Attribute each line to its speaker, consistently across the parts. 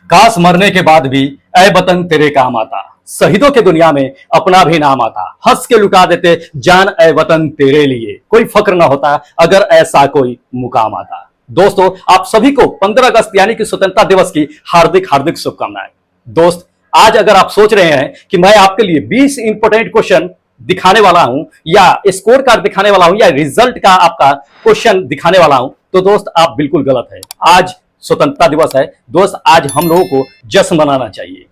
Speaker 1: काश मरने के बाद भी ऐ वतन तेरे काम आता, शहीदों के दुनिया में अपना भी नाम आता, हंस के लुटा देते जान ऐ वतन तेरे लिए, कोई फक्र ना होता अगर ऐसा कोई मुकाम आता। दोस्तों, आप सभी को 15 अगस्त यानी कि स्वतंत्रता दिवस की हार्दिक हार्दिक शुभकामनाएं। दोस्त, आज अगर आप सोच रहे हैं कि मैं आपके लिए 20 इंपोर्टेंट क्वेश्चन दिखाने वाला हूं या स्कोर कार्ड दिखाने वाला हूं या रिजल्ट का आपका क्वेश्चन दिखाने वाला हूं, तो दोस्त आप बिल्कुल गलत है। आज स्वतंत्रता दिवस है दोस्त, आज हम लोगों को जश्न मनाना चाहिए।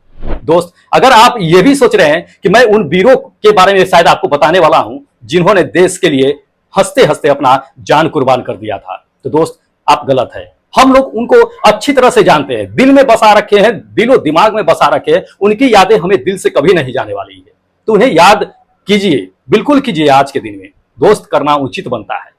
Speaker 1: दोस्त, अगर आप ये भी सोच रहे हैं कि मैं उन वीरों के बारे में शायद आपको बताने वाला हूं जिन्होंने देश के लिए हंसते हंसते अपना जान कुर्बान कर दिया था, तो दोस्त आप गलत है। हम लोग उनको अच्छी तरह से जानते हैं, दिल में बसा रखे हैं, दिलो दिमाग में बसा रखे हैं, उनकी यादें हमें दिल से कभी नहीं जाने वाली है। तो उन्हें याद कीजिए, बिल्कुल कीजिए। आज के दिन में दोस्त करना उचित बनता है।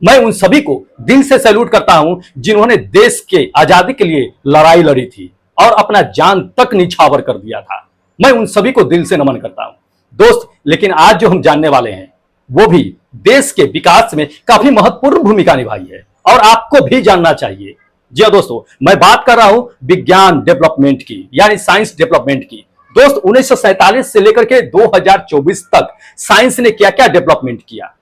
Speaker 1: मैं उन सभी को दिल से सैल्यूट करता हूं जिन्होंने देश के आजादी के लिए लड़ाई लड़ी थी और अपना जान तक निछावर कर दिया था। मैं उन सभी को दिल से नमन करता हूं दोस्त। लेकिन आज जो हम जानने वाले हैं वो भी देश के विकास में काफी महत्वपूर्ण भूमिका निभाई है और आपको भी जानना चाहिए। जी हाँ दोस्तों, मैं बात कर रहा हूं विज्ञान डेवलपमेंट की, यानी साइंस डेवलपमेंट की। दोस्त, 1947 से लेकर के 2024 तक साइंस ने क्या क्या डेवलपमेंट किया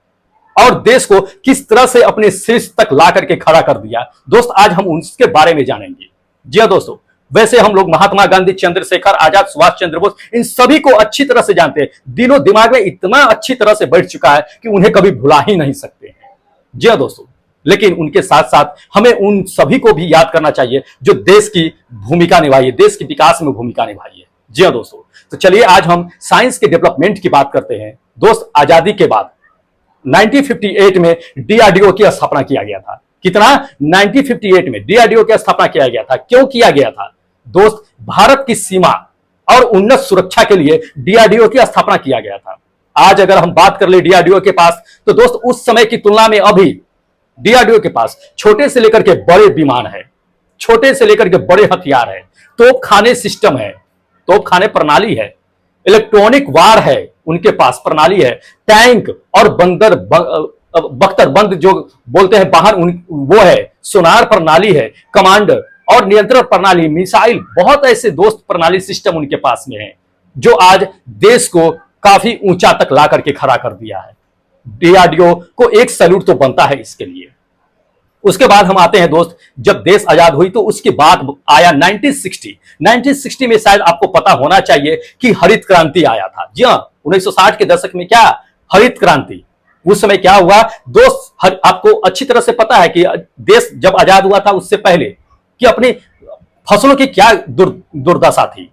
Speaker 1: और देश को किस तरह से अपने शीर्ष तक ला करके खड़ा कर दिया, दोस्त आज हम उसके बारे में जानेंगे। जी हाँ दोस्तों, वैसे हम लोग महात्मा गांधी, चंद्रशेखर आजाद, सुभाष चंद्र बोस, इन सभी को अच्छी तरह से जानते हैं। दिलो दिमाग में इतना अच्छी तरह से बैठ चुका है कि उन्हें कभी भुला ही नहीं सकते हैं। जी हाँ दोस्तों, लेकिन उनके साथ साथ हमें उन सभी को भी याद करना चाहिए जो देश की भूमिका निभाई है, देश के विकास में भूमिका निभाई है। जी हाँ दोस्तों, तो चलिए आज हम साइंस के डेवलपमेंट की बात करते हैं। दोस्त, आजादी के बाद 1958 में डीआरडीओ की स्थापना किया गया था। कितना? 1958 में डीआरडीओ की स्थापना किया गया था। क्यों किया गया था? दोस्त, भारत की सीमा और उन्नत सुरक्षा के लिए डीआरडीओ की स्थापना किया गया था। आज अगर हम बात कर ले डीआरडीओ के पास, तो दोस्त उस समय की तुलना में अभी डीआरडीओ के पास छोटे से लेकर के बड़े विमान है, छोटे से लेकर के बड़े हथियार है, तोपखाने सिस्टम है, तोपखाने प्रणाली है, इलेक्ट्रॉनिक वार है, उनके पास प्रणाली है, टैंक और बख्तरबंद जो बोलते हैं बाहर वो है, सोनार प्रणाली है, कमांडर और नियंत्रण प्रणाली, मिसाइल, बहुत ऐसे दोस्त प्रणाली सिस्टम उनके पास में है जो आज देश को काफी ऊंचा तक ला करके खड़ा कर दिया है। डीआरडीओ को एक सैल्यूट तो बनता है इसके लिए। उसके बाद हम आते हैं दोस्त, जब देश आजाद हुई तो उसके बाद आया 1960 में शायद आपको पता होना चाहिए कि हरित क्रांति आया था। जी हाँ, 1960 के दशक में क्या हरित क्रांति, उस समय क्या हुआ दोस्त, आपको अच्छी तरह से पता है कि देश जब आजाद हुआ था उससे पहले कि अपनी फसलों की क्या दुर्दशा थी।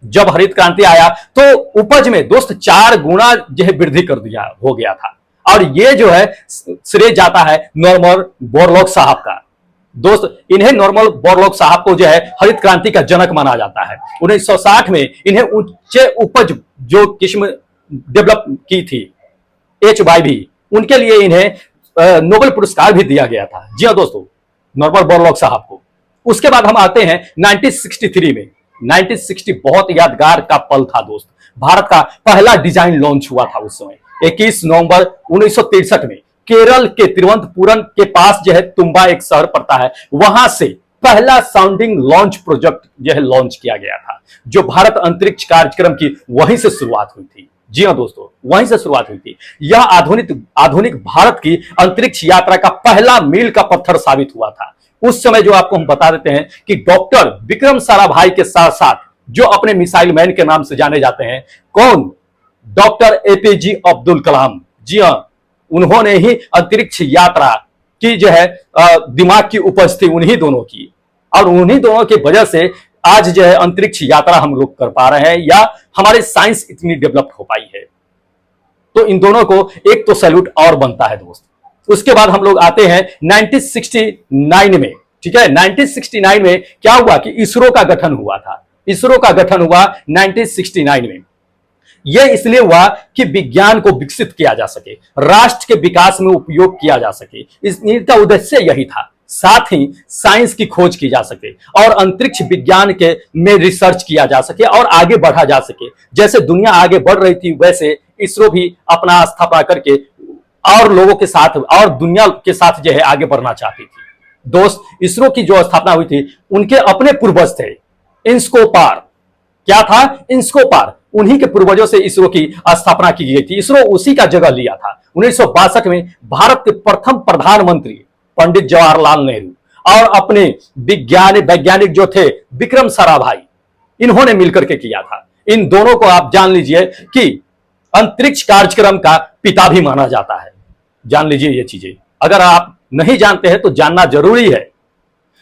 Speaker 1: जब हरित क्रांति आया तो उपज में दोस्त 4 गुना जो है वृद्धि कर दिया हो गया था। और ये जो है श्रेय जाता है नॉर्मन बोरलॉग साहब का। दोस्त, इन्हें नॉर्मन बोरलॉग साहब को जो है हरित क्रांति का जनक माना जाता है। 1960 में इन्हें उच्च उपज जो किस्म डेवलप की थी HYV, उनके लिए इन्हें नोबेल पुरस्कार भी दिया गया था। जी हाँ दोस्तों, नॉर्मन बोरलॉग साहब को। उसके बाद हम आते हैं 1963 में। 1960 बहुत यादगार का पल था दोस्त। भारत का पहला डिजाइन लॉन्च हुआ था उस समय 21 नवंबर 1963 में। केरल के तिरुवनंतपुरम के पास जो है तुम्बा एक शहर पड़ता है, वहां से पहला साउंडिंग लॉन्च प्रोजेक्ट जो है लॉन्च किया गया था, जो भारत अंतरिक्ष कार्यक्रम की वहीं से शुरुआत हुई थी। जी हाँ दोस्तों, वहीं से शुरुआत हुई थी। यह आधुनिक भारत की अंतरिक्ष यात्रा का पहला मील का पत्थर साबित हुआ था। उस समय जो आपको हम बता देते हैं कि डॉक्टर विक्रम साराभाई के साथ साथ जो अपने मिसाइल मैन के नाम से जाने जाते हैं, कौन? Doctor APJ Abdul Kalam. जी हाँ, उन्होंने ही अंतरिक्ष यात्रा की जो है दिमाग की उपज थी उन्हीं दोनों की, और उन्हीं दोनों की वजह से आज जो है अंतरिक्ष यात्रा हम लोग कर पा रहे हैं या हमारी साइंस इतनी डेवलप हो पाई है। तो इन दोनों को एक तो सैल्यूट और बनता है दोस्त। उसके बाद हम लोग आते हैं 1969 में। ठीक है, 1969 में क्या हुआ कि इसरो का गठन हुआ था। इसरो का गठन हुआ 1969 में। यह इसलिए हुआ कि विज्ञान को विकसित किया जा सके, राष्ट्र के विकास में उपयोग किया जा सके, इसका उद्देश्य यही था। साथ ही साइंस की खोज की जा सके और अंतरिक्ष विज्ञान के में रिसर्च किया जा सके और आगे बढ़ा जा सके। जैसे दुनिया आगे बढ़ रही थी वैसे इसरो भी अपना स्थापना करके और लोगों के साथ और दुनिया के साथ जो है आगे बढ़ना चाहती थी। दोस्त, इसरो की जो स्थापना हुई थी उनके अपने पूर्वज थे इंस्कोपार। क्या था? इंस्कोपार। उन्हीं के पूर्वजों से इसरो की स्थापना की गई थी। इसरो उसी का जगह लिया था। 1962 में भारत के प्रथम प्रधानमंत्री पंडित जवाहरलाल नेहरू और अपने वैज्ञानिक जो थे विक्रम साराभाई, इन्होंने मिलकर के किया था। इन दोनों को आप जान लीजिए कि अंतरिक्ष कार्यक्रम का पिता भी माना जाता है। जान लीजिए ये चीजें, अगर आप नहीं जानते हैं तो जानना जरूरी है।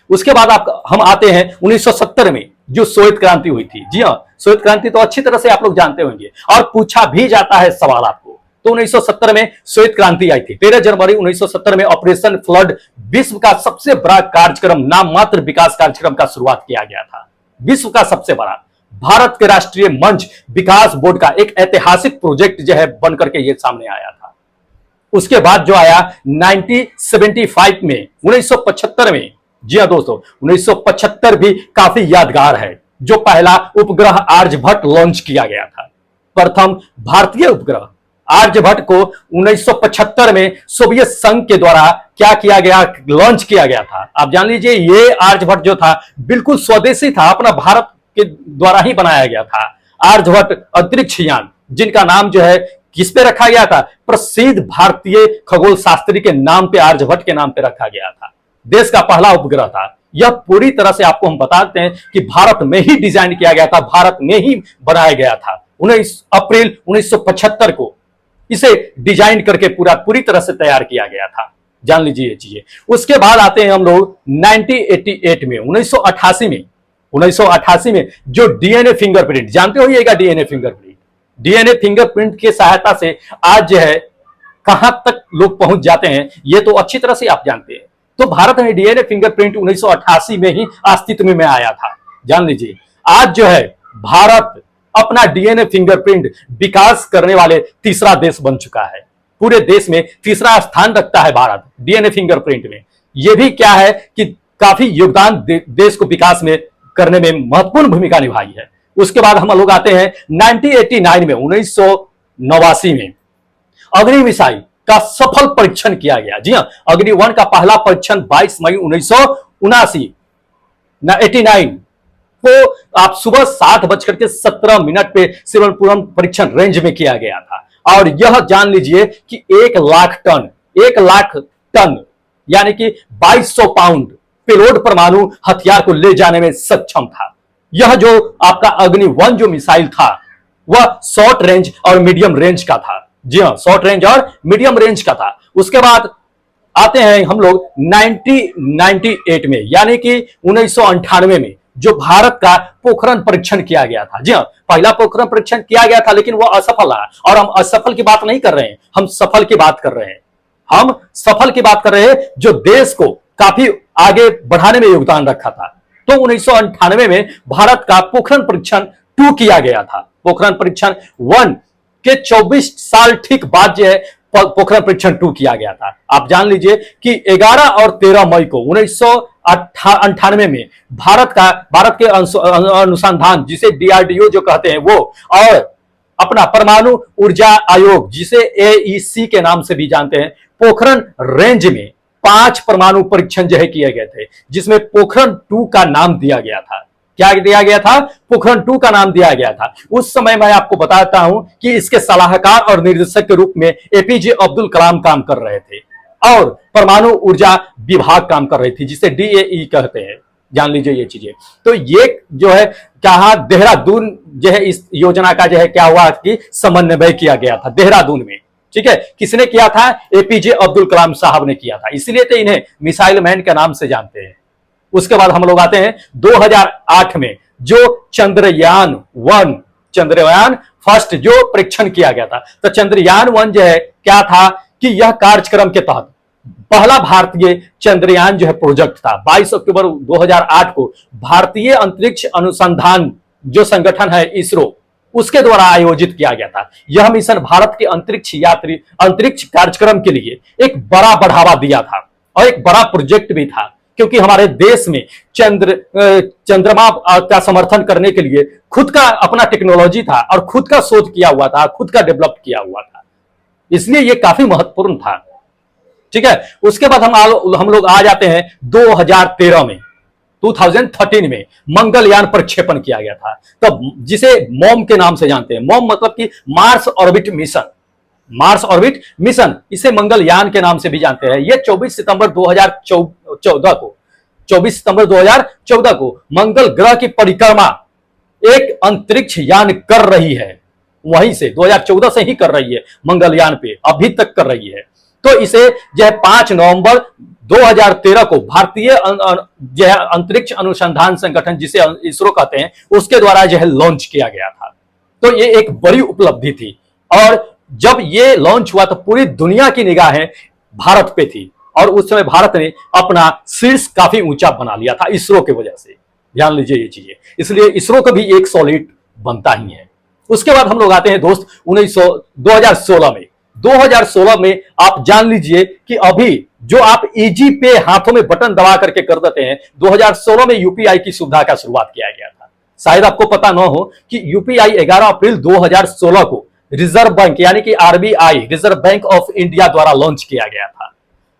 Speaker 1: उसके बाद हम आते हैं 1970 में जो श्वेत क्रांति हुई थी। जी हाँ, श्वेत क्रांति तो अच्छी तरह से आप लोग जानते होंगे और पूछा भी जाता है सवाल आपको। तो 1970 में श्वेत क्रांति आई थी। 13 जनवरी 1970 में ऑपरेशन फ्लड विश्व का सबसे बड़ा कार्यक्रम, नाम मात्र विकास कार्यक्रम का शुरुआत किया गया था। विश्व का सबसे बड़ा भारत के राष्ट्रीय मंच विकास बोर्ड का एक ऐतिहासिक प्रोजेक्ट जो है बनकर के ये सामने आया था। उसके बाद जो आया 1975 में, 1975 में, जी हाँ दोस्तों, 1975 भी काफी यादगार है, जो पहला उपग्रह आर्यभट्ट लॉन्च किया गया था। प्रथम भारतीय उपग्रह आर्यभट्ट को 1975 में सोवियत संघ के द्वारा क्या किया गया, लॉन्च किया गया था। आप जान लीजिए ये आर्यभट्ट जो था बिल्कुल स्वदेशी था, अपना भारत के द्वारा ही बनाया गया था। आर्यभट्ट अंतरिक्ष यान, जिनका नाम जो है किस पे रखा गया था? प्रसिद्ध भारतीय खगोल शास्त्री के नाम पे, आर्यभट्ट के नाम पे रखा गया था। देश का पहला उपग्रह था। यह पूरी तरह से आपको हम बताते हैं कि भारत में ही डिजाइन किया गया था, भारत में ही बनाया गया था। 19 अप्रैल 1975 को इसे डिजाइन करके पूरी तरह से तैयार किया गया था। जान लीजिए ये चीजें। उसके बाद आते हैं हम लोग 1988 में, 1988 में जो डीएनए फिंगरप्रिंट, जानते होइएगा डीएनए फिंगरप्रिंट। डीएनए फिंगरप्रिंट की सहायता से आज जो है कहां तक लोग पहुंच जाते हैं ये तो अच्छी तरह से आप जानते हैं। तो भारत में डीएनए फिंगरप्रिंट 1988 में ही अस्तित्व में आया था। जान लीजिए आज जो है भारत अपना डीएनए फिंगरप्रिंट विकास करने वाले तीसरा देश बन चुका है। पूरे देश में तीसरा स्थान रखता है भारत डीएनए फिंगरप्रिंट में। यह भी क्या है कि काफी योगदान देश को विकास में करने में महत्वपूर्ण भूमिका निभाई है। उसके बाद हम लोग आते हैं 1989 में, 1989 में अग्नि मिसाइल का सफल परीक्षण किया गया। जी हाँ, अग्नि 1 का पहला परीक्षण 22 मई 1989 को आप सुबह 7:17 पे सिवलपुरम परीक्षण रेंज में किया गया था। और यह जान लीजिए कि 1 लाख टन यानी कि 2200 पाउंड पेलोड परमाणु हथियार को ले जाने में सक्षम था। यह जो आपका अग्नि 1 जो मिसाइल था वह शॉर्ट रेंज और मीडियम रेंज का था। जी हाँ, शॉर्ट रेंज और मीडियम रेंज का था। उसके बाद आते हैं हम लोग 1998 में, यानी कि 1998 में जो भारत का पोखरण परीक्षण किया गया था। जी हाँ, पहला पोखरण परीक्षण किया गया था लेकिन वह असफल रहा। और हम असफल की बात नहीं कर रहे हैं, हम सफल की बात कर रहे हैं। हम सफल की बात कर रहे हैं जो देश को काफी आगे बढ़ाने में योगदान रखा था। तो 1998 में भारत का पोखरण परीक्षण 2 किया गया था। पोखरण परीक्षण 1 के 24 साल ठीक बाद जो है पोखरण परीक्षण 2 किया गया था। आप जान लीजिए कि 11 और 13 मई को 1998 में भारत के अनुसंधान, जिसे डीआरडीओ जो कहते हैं वो, और अपना परमाणु ऊर्जा आयोग जिसे एईसी के नाम से भी जानते हैं, पोखरण रेंज में 5 परमाणु परीक्षण जो है किए गए थे, जिसमें पोखरण 2 का नाम दिया गया था। क्या दिया गया था? पोखरण 2 का नाम दिया गया था। उस समय मैं आपको बताता हूं कि इसके सलाहकार और निर्देशक के रूप में एपीजे अब्दुल कलाम काम कर रहे थे और परमाणु ऊर्जा विभाग काम कर रही थी, जिसे डीएई कहते हैं। जान लीजिए ये चीजें। तो ये जो है कहा देहरादून जो है इस योजना का जो है क्या हुआ कि समन्वय किया गया था देहरादून में। ठीक है, किसने किया था? एपीजे अब्दुल कलाम साहब ने किया था। इसलिए तो इन्हें मिसाइल मैन के नाम से जानते हैं। उसके बाद हम लोग आते हैं 2008 में जो चंद्रयान फर्स्ट जो परीक्षण किया गया था। तो चंद्रयान 1 जो है क्या था कि यह कार्यक्रम के तहत पहला भारतीय चंद्रयान जो है प्रोजेक्ट था। 22 अक्टूबर 2008 को भारतीय अंतरिक्ष अनुसंधान जो संगठन है इसरो, उसके द्वारा आयोजित किया गया था। यह मिशन भारत के अंतरिक्ष कार्यक्रम के लिए एक बड़ा बढ़ावा दिया था और एक बड़ा प्रोजेक्ट भी था, क्योंकि हमारे देश में चंद्रमा का समर्थन करने के लिए खुद का अपना टेक्नोलॉजी था और खुद का शोध किया हुआ था, खुद का डेवलप किया हुआ था। इसलिए यह काफी महत्वपूर्ण था। ठीक है। उसके बाद हम लोग आ जाते हैं 2013 में, 2013 में मंगलयान प्रक्षेपण किया गया था, तब जिसे मॉम के नाम से जानते हैं। मॉम मतलब कि Mars orbit mission, Mars orbit mission, इसे मंगलयान के नाम से भी जानते हैं। यह 24 सितंबर 2014 को 24 सितंबर 2014 को मंगल ग्रह की परिक्रमा एक अंतरिक्ष यान कर रही है, वहीं से 2014 से ही कर रही है, मंगलयान पे अभी तक कर रही है। तो इसे जो है 5 नवंबर 2013 को भारतीय जो है अंतरिक्ष अनुसंधान संगठन, जिसे इसरो कहते हैं, उसके द्वारा जो है लॉन्च किया गया था। तो ये एक बड़ी उपलब्धि थी, और जब ये लॉन्च हुआ तो पूरी दुनिया की निगाहें भारत पे थी, और उस समय भारत ने अपना शीर्ष काफी ऊंचा बना लिया था इसरो की वजह से। ध्यान लीजिए ये चीजें, इसलिए इसरो का भी एक सॉलिड बनता ही है। उसके बाद हम लोग आते हैं दोस्त 2016 में। 2016 में आप जान लीजिए कि अभी जो आप इजी पे हाथों में बटन दबा करके कर देते हैं, 2016 में यूपीआई की सुविधा का शुरुआत किया गया था। शायद आपको पता न हो कि यूपीआई 11 अप्रैल 2016 को रिजर्व बैंक यानी कि RBI, reserve bank of India द्वारा लॉन्च किया गया था।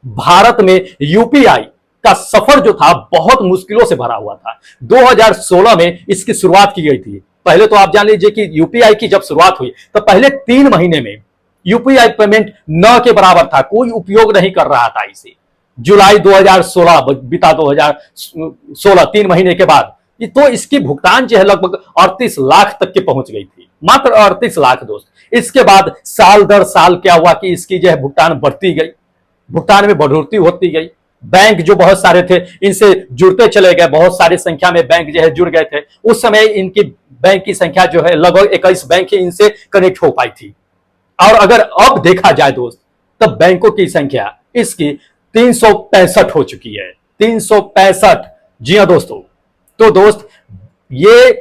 Speaker 1: भारत में यूपीआई का सफर जो था बहुत मुश्किलों से भरा हुआ था। 2016 में इसकी शुरुआत की गई थी। पहले तो आप जान लीजिए कि यूपीआई की जब शुरुआत हुई तो पहले 3 महीने में यूपीआई पेमेंट न के बराबर था, कोई उपयोग नहीं कर रहा था इसे। जुलाई 2016 बीता, 2016 3 महीने के बाद तो इसकी भुगतान जो है लगभग 38 लाख तक की पहुंच गई थी, मात्र 38 लाख दोस्त। इसके बाद साल दर साल क्या हुआ कि इसकी जो है भुगतान बढ़ती गई, भुगतान में बढ़ोतरी होती गई। बैंक जो बहुत सारे थे इनसे जुड़ते चले गए, बहुत सारी संख्या में बैंक जो है जुड़ गए थे। उस समय इनकी बैंक की संख्या जो है लगभग 21 बैंक ही इनसे कनेक्ट हो पाई थी। और अगर अब देखा जाए दोस्त, तब बैंकों की संख्या इसकी 365 हो चुकी है, 365। जी हाँ दोस्तों। तो दोस्त ये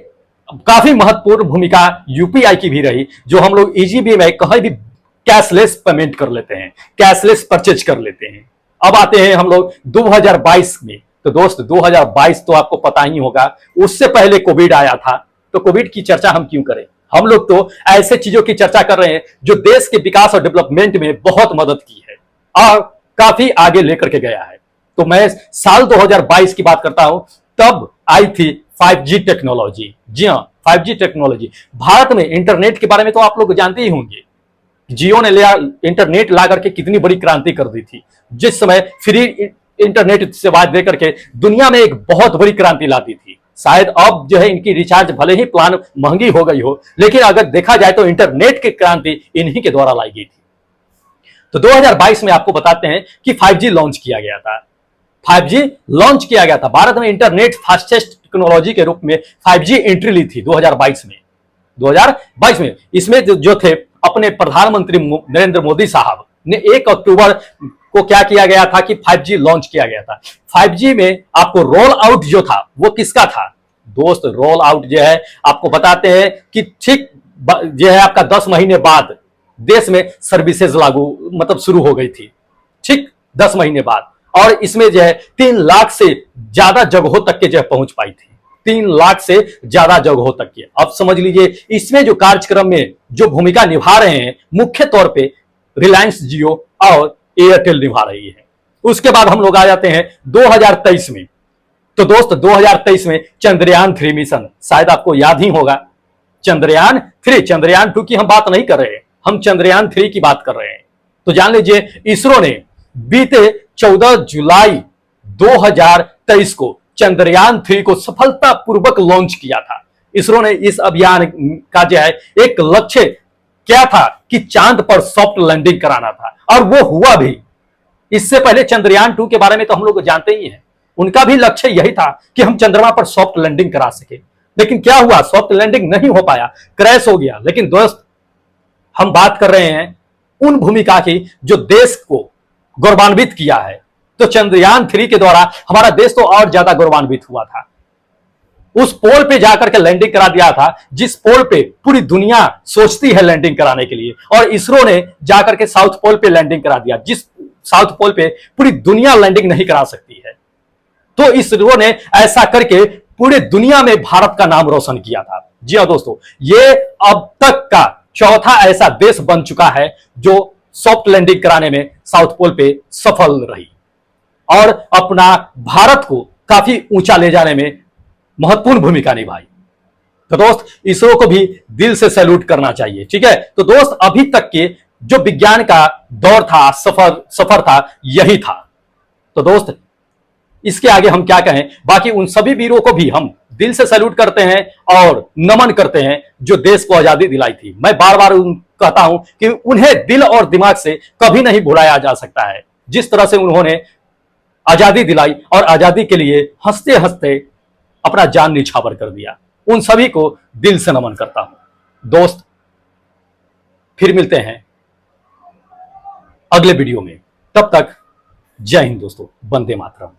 Speaker 1: काफी महत्वपूर्ण भूमिका यूपीआई की भी रही, जो हम लोग इजीबी में कहीं भी कैशलेस पेमेंट कर लेते हैं, कैशलेस परचेज कर लेते हैं। अब आते हैं हम लोग 2022 में। तो दोस्त 2022 तो आपको पता ही होगा, उससे पहले कोविड आया था। तो कोविड की चर्चा हम क्यों करें, हम लोग तो ऐसे चीजों की चर्चा कर रहे हैं जो देश के विकास और डेवलपमेंट में बहुत मदद की है और काफी आगे लेकर के गया है। तो मैं साल 2022 की बात करता हूं, तब आई थी 5G टेक्नोलॉजी। जी हाँ, 5G टेक्नोलॉजी। भारत में इंटरनेट के बारे में तो आप लोग जानते ही होंगे, जियो ने इंटरनेट ला करके कितनी बड़ी क्रांति कर दी थी। जिस समय फ्री इंटरनेट सेवा दे करके दुनिया में एक बहुत बड़ी क्रांति ला दी थी। शायद अब जो है इनकी रिचार्ज भले ही प्लान महंगी हो गई हो, लेकिन अगर देखा जाए तो इंटरनेट की क्रांति इन्हीं के द्वारा लाई गई थी। तो 2022 में आपको बताते हैं कि 5G लॉन्च किया गया था। 5G लॉन्च किया गया था भारत में, इंटरनेट फास्टेस्ट टेक्नोलॉजी के रूप में 5G एंट्री ली थी 2022 में। 2022 में इसमें जो थे अपने प्रधानमंत्री नरेंद्र मोदी साहब ने 1 अक्टूबर को क्या किया गया था कि 5G लॉन्च किया गया था। 5G में आपको रोल आउट जो था वो किसका था दोस्त, रोल आउट जो है आपको बताते हैं कि ठीक जो है आपका 10 महीने बाद देश में सर्विसेज लागू मतलब शुरू हो गई थी, ठीक 10 महीने बाद। और इसमें जो है 3 लाख से ज्यादा जगहों तक के जो है पहुंच पाई थी, 3 लाख से ज्यादा जगहों तक की। अब समझ लीजिए इसमें जो कार्यक्रम में जो भूमिका निभा रहे हैं मुख्य तौर पे रिलायंस जियो और एयरटेल निभा रही है। उसके बाद हम लोग आ जाते हैं 2023 में। तो दोस्त 2023 में चंद्रयान 3 मिशन, शायद आपको याद ही होगा, चंद्रयान 3, चंद्रयान 2 की हम बात नहीं कर रहे हैं, हम चंद्रयान 3 की बात कर रहे हैं। तो जान लीजिए इसरो ने बीते 14 जुलाई 2023 को चंद्रयान 3 को सफलतापूर्वक लॉन्च किया था। इसरो ने इस अभियान का जो है एक लक्ष्य क्या था कि चांद पर सॉफ्ट लैंडिंग कराना था, और वो हुआ भी। इससे पहले चंद्रयान 2 के बारे में तो हम लोग जानते ही हैं, उनका भी लक्ष्य यही था कि हम चंद्रमा पर सॉफ्ट लैंडिंग करा सके। लेकिन क्या हुआ, सॉफ्ट लैंडिंग नहीं हो पाया, क्रैश हो गया। लेकिन दोस्त हम बात कर रहे हैं उन भूमिका की जो देश को गौरवान्वित किया है। तो चंद्रयान 3 के द्वारा हमारा देश तो और ज्यादा गौरवान्वित हुआ था। उस पोल पे जाकर के लैंडिंग करा दिया था जिस पोल पे पूरी दुनिया सोचती है लैंडिंग कराने के लिए, और इसरो ने जाकर के साउथ पोल पे लैंडिंग करा दिया, जिस साउथ पोल पे पूरी दुनिया लैंडिंग नहीं करा सकती है। तो इसरो ने ऐसा करके पूरी दुनिया में भारत का नाम रोशन किया था। जी हाँ दोस्तों, ये अब तक का चौथा ऐसा देश बन चुका है जो सॉफ्ट लैंडिंग कराने में साउथ पोल पे सफल रही और अपना भारत को काफी ऊंचा ले जाने में महत्वपूर्ण भूमिका निभाई। तो दोस्त, इसरो को भी दिल से सैल्यूट करना चाहिए। ठीक है, तो दोस्त, अभी तक के जो विज्ञान का दौर था, सफर था, यही था। तो दोस्त, इसके आगे हम क्या कहें, बाकी उन सभी वीरों को भी हम दिल से सैल्यूट करते हैं और नमन करते हैं जो देश को आजादी दिलाई थी। मैं बार बार कहता हूं कि उन्हें दिल और दिमाग से कभी नहीं भुलाया जा सकता है। जिस तरह से उन्होंने आजादी दिलाई और आजादी के लिए हंसते हंसते अपना जान निछावर कर दिया, उन सभी को दिल से नमन करता हूं। दोस्त, फिर मिलते हैं अगले वीडियो में, तब तक जय हिंद दोस्तों, वंदे मातरम।